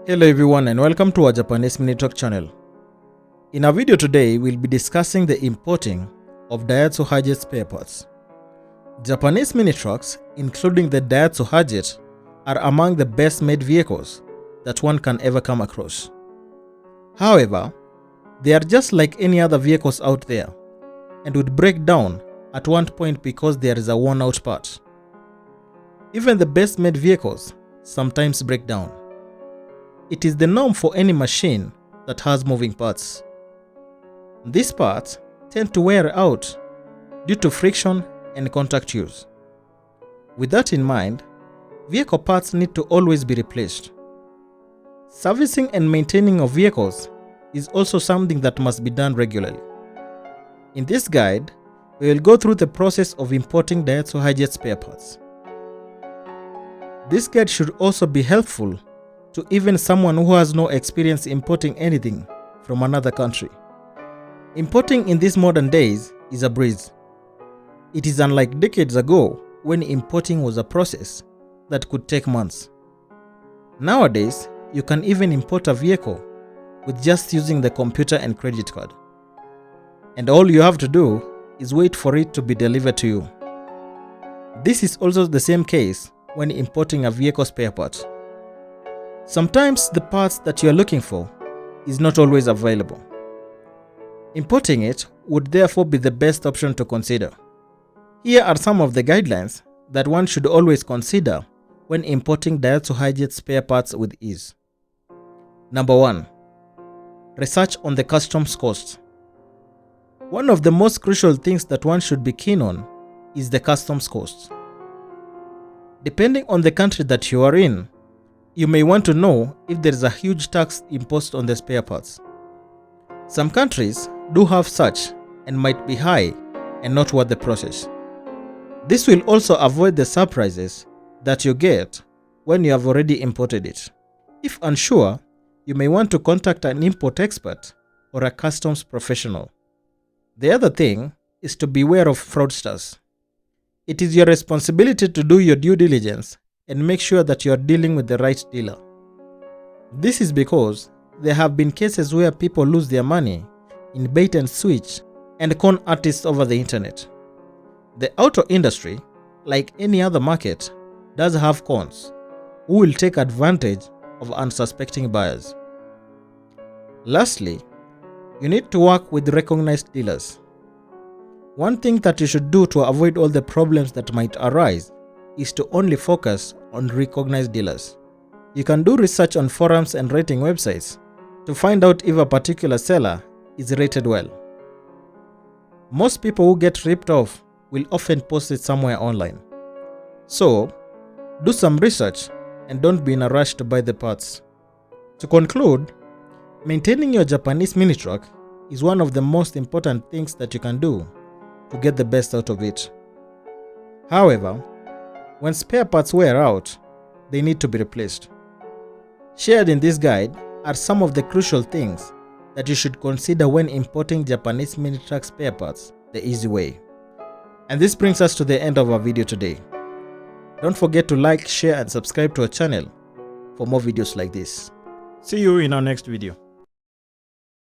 Hello everyone and welcome to our Japanese Mini Talk channel. In our video today, we'll be discussing the importing of Daihatsu Hijet spare parts. Japanese mini trucks, including the Daihatsu Hijet, are among the best made vehicles that one can ever come across. However, they are just like any other vehicles out there and would break down at one point because there is a worn out part. Even the best made vehicles sometimes break down. It is the norm for any machine that has moving parts. These parts tend to wear out due to friction and contact use. With that in mind, vehicle parts need to always be replaced. Servicing and maintaining of vehicles is also something that must be done regularly. In this guide, we will go through the process of importing Daihatsu Hijet spare parts. This guide should also be helpful to even someone who has no experience importing anything from another country. Importing in these modern days is a breeze. It is unlike decades ago when importing was a process that could take months. Nowadays, you can even import a vehicle with just using the computer and credit card. And all you have to do is wait for it to be delivered to you. This is also the same case when importing a vehicle spare part. Sometimes the parts that you are looking for is not always available. Importing it would therefore be the best option to consider. Here are some of the guidelines that one should always consider when importing Daihatsu Hijet spare parts with ease. Number 1. Research on the customs costs. One of the most crucial things that one should be keen on is the customs costs. Depending on the country that you are in, you may want to know if there is a huge tax imposed on the spare parts. Some countries do have such and might be high and not worth the process. This will also avoid the surprises that you get when you have already imported it. If unsure, you may want to contact an import expert or a customs professional. The other thing is to beware of fraudsters. It is your responsibility to do your due diligence and make sure that you are dealing with the right dealer. This is because there have been cases where people lose their money in bait and switch and con artists over the internet. The auto industry, like any other market, does have cons who will take advantage of unsuspecting buyers. Lastly, you need to work with recognized dealers. One thing that you should do to avoid all the problems that might arise is to only focus on recognized dealers. You can do research on forums and rating websites to find out if a particular seller is rated well. Most people who get ripped off will often post it somewhere online. So, do some research and don't be in a rush to buy the parts. To conclude, maintaining your Japanese mini truck is one of the most important things that you can do to get the best out of it. However, when spare parts wear out, they need to be replaced. Shared in this guide are some of the crucial things that you should consider when importing Japanese mini truck spare parts the easy way. And this brings us to the end of our video today. Don't forget to like, share and subscribe to our channel for more videos like this. See you in our next video.